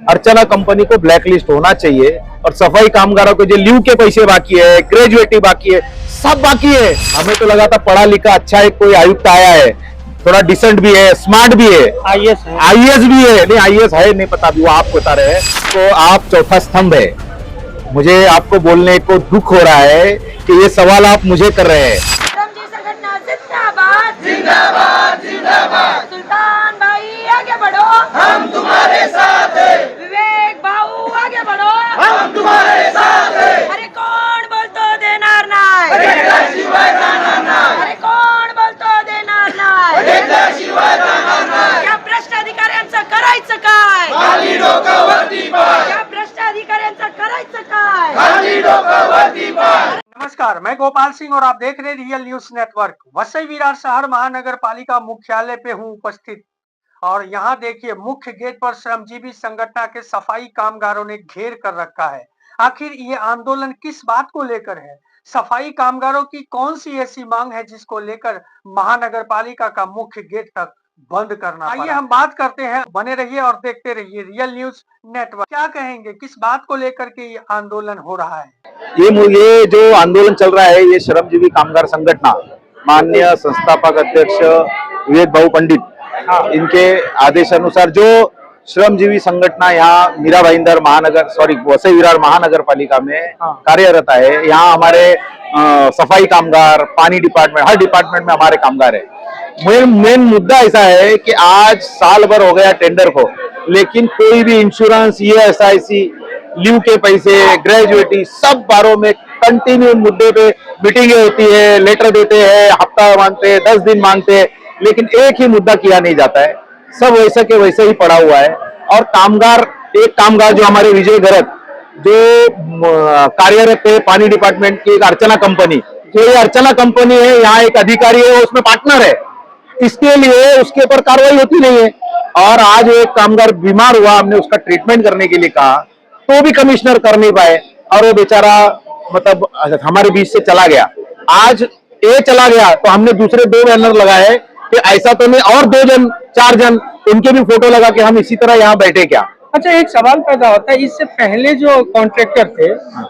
अर्चना company को blacklist होना चाहिए और सफाई कामगारों के जो लीव के पैसे बाकी है, ग्रेजुएटी बाकी है, सब बाकी है। हमें तो लगा था पढ़ा लिखा अच्छा एक कोई आयुक्त आया है, थोड़ा डिसेंट भी है, स्मार्ट भी है, आईएएस भी है। नहीं आईएएस है नहीं पता, अभी वो आप बता रहे हैं। तो आप चौथा स्तंभ है। मुझे आपको बोलने को दुख हो रहा है कि ये सवाल आप मुझे कर रहे हैं। जिंदाबाद जिंदाबाद, सुल्तान भाई आगे बढ़ो, हम तुम्हारे साथ हैं। विवेक भाऊ आगे बढ़ो, हम तुम्हारे साथ हैं। अरे कोण बोलतो देणार नाही, शिवाय जाणार नाही। अरे कोण बोलतो देणार नाही, शिवाय जाणार नाही। या भ्रष्ट अधिकाऱ्यांचं करायचं काय, खाली डोकं वरती पाय। या भ्रष्ट अधिकाऱ्यांचं करायचं काय, खाली डोकं वरती पाय। नमस्कार, मैं गोपाल सिंह और आप देख रहे हैं real news network. Vasai Virar शहर महानगर पालिका मुख्यालय पे हूँ उपस्थित और यहाँ देखिए मुख्य गेट पर श्रमजीवी संगठन के सफाई कामगारों ने घेर कर रखा है। आखिर ये आंदोलन किस बात को लेकर है? सफाई कामगारों की कौन सी ऐसी मांग है जिसको लेकर महानगर पालिका का मुख्य गेट तक बंद करना? आइए हम बात करते हैं, बने रहिए और देखते रहिए रियल न्यूज नेटवर्क। क्या कहेंगे, किस बात को लेकर के ये आंदोलन हो रहा है? ये जो आंदोलन चल रहा है, ये श्रमजीवी कामगार संगठन माननीय संस्थापक अध्यक्ष विवेक भाऊ पंडित, इनके आदेशानुसार जो श्रमजीवी संगठन यहाँ मीरा भाईंदर वसई विरार महानगर पालिका में कार्यरत है। यहाँ हमारे सफाई कामगार, पानी डिपार्टमेंट, हर डिपार्टमेंट में हमारे कामगार है। मेन मुद्दा ऐसा है कि आज साल भर हो गया टेंडर को, लेकिन कोई भी इंश्योरेंस, ESIC, लीव के पैसे, ग्रेजुएटी, सब बारों में कंटिन्यू मुद्दे पे मीटिंगें होती है, लेटर देते हैं, हफ्ता मांगते हैं, 10 दिन मांगते हैं, लेकिन एक ही मुद्दा किया नहीं जाता है। सब वैसा के वैसे ही पड़ा हुआ है। और एक कामगार जो हमारे विजय गरत जो कार्यरत है पानी डिपार्टमेंट की, एक अर्चना कंपनी, जो ये अर्चना कंपनी है, यहाँ एक अधिकारी है, उसमें पार्टनर है, इसके लिए उसके ऊपर कार्रवाई होती नहीं है। और आज एक कामगार बीमार हुआ, हमने उसका ट्रीटमेंट करने के लिए कहा तो भी कमिश्नर कर नहीं पाए और वो बेचारा मतलब हमारे बीच से चला गया। आज ये चला गया तो हमने दूसरे 2 बैनर लगाए कि ऐसा तो नहीं, और 2 जन 4 जन उनके भी फोटो लगा के हम इसी तरह यहाँ बैठे क्या। अच्छा, एक सवाल पैदा होता है, इससे पहले जो कॉन्ट्रैक्टर थे,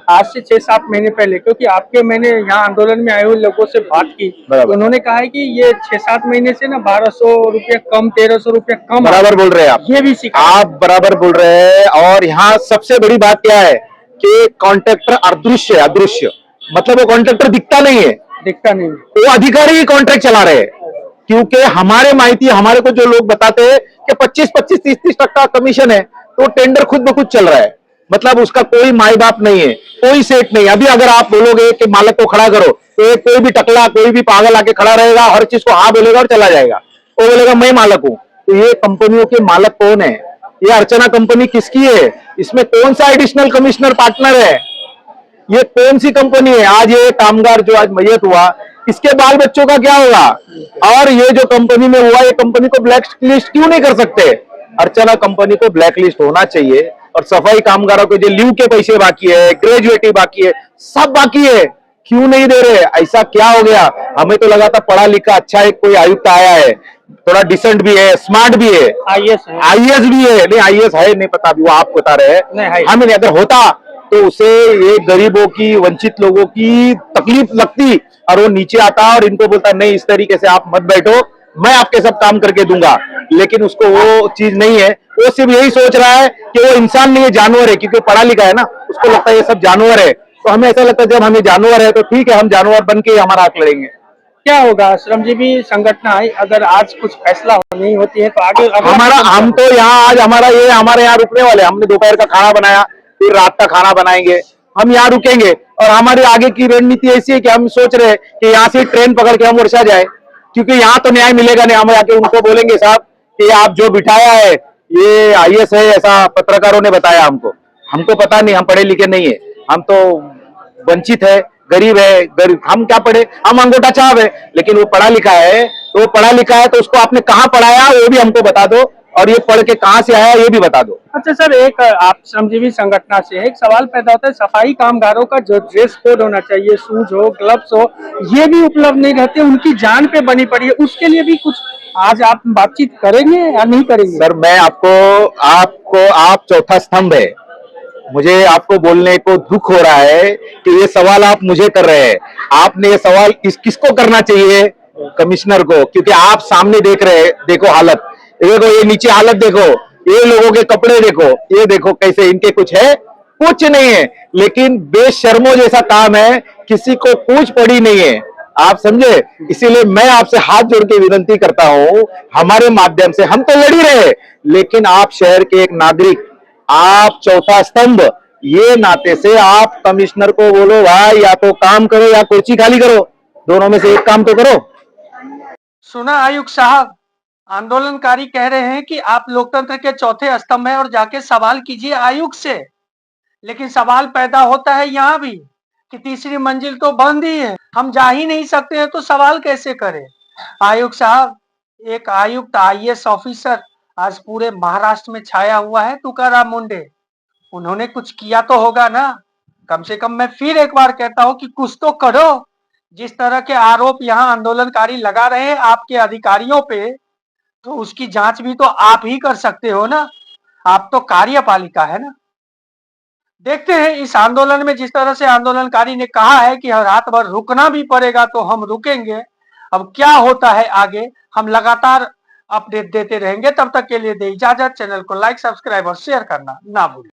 आज से 6-7 महीने पहले, क्योंकि मैंने यहाँ आंदोलन में आए हुए लोगों से बात की तो उन्होंने कहा है कि ये 6-7 महीने से ना 1200 रुपया कम, 1300 रुपया कम। बराबर बोल रहे हैं आप, ये भी आप बराबर बोल रहे हैं। और यहाँ सबसे बड़ी बात क्या है कि कॉन्ट्रैक्टर अदृश्य, मतलब वो कॉन्ट्रैक्टर दिखता नहीं, वो अधिकारी ही कॉन्ट्रैक्ट चला रहे हैं। क्योंकि हमारे माहिती, हमारे को जो लोग बताते हैं कि 25-25, 30-30% कमीशन है, तो टेंडर खुद ब खुद चल रहा है। मतलब उसका कोई माई बाप नहीं है, कोई सेठ नहीं। अभी अगर आप बोलोगे कि मालक को खड़ा करो तो कोई भी टकला, कोई भी पागल आके खड़ा रहेगा, हर चीज को हाँ बोलेगा और चला जाएगा। वो बोलेगा मैं मालक हूं। तो ये कंपनियों के मालक कौन है? ये अर्चना कंपनी किसकी है? इसमें कौन सा एडिशनल कमिश्नर पार्टनर है? ये कौन सी कंपनी है? आज ये कामगार जो आज मैयत हुआ, इसके बाल बच्चों का क्या होगा? और ये जो कंपनी में हुआ, ये कंपनी को ब्लैक लिस्ट क्यों नहीं कर सकते? अर्चना कंपनी को ब्लैक लिस्ट होना चाहिए और सफाई कामगारों के जो लीव के पैसे बाकी है, ग्रेजुएटी बाकी है, सब बाकी है, क्यों नहीं दे रहे? ऐसा क्या हो गया? हमें तो लगा था पढ़ा लिखा अच्छा एक कोई आयुक्त आया है, थोड़ा डिसेंट भी है, स्मार्ट भी है, आईएएस भी है। नहीं आईएएस है नहीं पता, अभी वो आप बता रहे हैं। हमें नहीं, अगर होता तो उसे ये गरीबों की, वंचित लोगों की तकलीफ लगती और वो नीचे आता और इनको बोलता नहीं इस तरीके से आप मत बैठो, मैं आपके सब काम करके दूंगा। लेकिन उसको वो चीज नहीं है, वो सिर्फ यही सोच रहा है कि वो इंसान नहीं है, जानवर है। क्योंकि पढ़ा लिखा है ना, उसको लगता है ये सब जानवर है। तो हमें ऐसा लगता है जब हमें जानवर है तो ठीक है, हम जानवर बन के हमारा हक लड़ेंगे। क्या होगा श्रमजीवी संगठन अगर आज कुछ फैसला नहीं होती है तो आगे हम तो यहाँ आज हमारे यहाँ रुकने वाले, हमने दोपहर का खाना बनाया, फिर रात का खाना बनाएंगे, हम यहाँ रुकेंगे। और हमारी आगे की रणनीति ऐसी है कि हम सोच रहे हैं कि यहाँ से ट्रेन पकड़ के हम वर्षा जाए, क्योंकि यहाँ तो न्याय मिलेगा नहीं। हम आके उनको बोलेंगे साहब कि आप जो बिठाया है ये आईएएस है, ऐसा पत्रकारों ने बताया हमको पता नहीं, हम पढ़े लिखे नहीं है, हम तो वंचित है, गरीब है, हम क्या पढ़े, हम अंगूठा छाप है। लेकिन वो पढ़ा लिखा है, तो वो पढ़ा लिखा है तो उसको आपने कहाँ पढ़ाया वो भी हमको बता दो, और ये पढ़ के कहाँ से आया ये भी बता दो। अच्छा सर, एक आप श्रमजीवी संगठन से एक सवाल पैदा होता है, सफाई कामगारों का जो ड्रेस कोड होना चाहिए, शूज हो, ग्लव्स हो, ये भी उपलब्ध नहीं रहते, उनकी जान पे बनी पड़ी है, उसके लिए भी कुछ आज आप बातचीत करेंगे या नहीं करेंगे? सर मैं आप चौथा स्तंभ है। मुझे आपको बोलने को दुख हो रहा है कि ये सवाल आप मुझे कर रहे हैं। आपने ये सवाल किसको करना चाहिए? कमिश्नर को, क्योंकि आप सामने देख रहे हैं। देखो हालत, ये देखो, ये नीचे हालत देखो, ये लोगों के कपड़े देखो, ये देखो कैसे इनके कुछ है, कुछ नहीं है। लेकिन बेशर्मों जैसा काम है, किसी को पूछ पड़ी नहीं है। आप समझे? इसीलिए मैं आपसे हाथ जोड़ के विनती करता हूं, हमारे माध्यम से हम तो लड़ ही रहे, लेकिन आप शहर के एक नागरिक, आप चौथा स्तंभ, ये नाते से आप कमिश्नर को बोलो भाई या तो काम करो या कुर्सी खाली करो, दोनों में से एक काम तो करो। सुना आयुक्त साहब, आंदोलनकारी कह रहे हैं कि आप लोकतंत्र के चौथे स्तंभ हैं और जाके सवाल कीजिए आयुक्त से। लेकिन सवाल पैदा होता है यहाँ भी कि तीसरी मंजिल तो बंद ही है, हम जा ही नहीं सकते हैं तो सवाल कैसे करें? आयुक्त साहब, एक आयुक्त आईएएस ऑफिसर आज पूरे महाराष्ट्र में छाया हुआ है, तुकाराम मुंडे। उन्होंने कुछ किया तो होगा ना? कम से कम मैं फिर एक बार कहता हूं कि कुछ तो करो। जिस तरह के आरोप यहाँ आंदोलनकारी लगा रहे हैं आपके अधिकारियों पे, तो उसकी जांच भी तो आप ही कर सकते हो ना? आप तो कार्यपालिका है ना? देखते हैं इस आंदोलन में, जिस तरह से आंदोलनकारी ने कहा है कि रात भर रुकना भी पड़ेगा तो हम रुकेंगे। अब क्या होता है आगे, हम लगातार अपडेट देते रहेंगे। तब तक के लिए दे इजाजत। चैनल को लाइक, सब्सक्राइब और शेयर करना ना भूलें।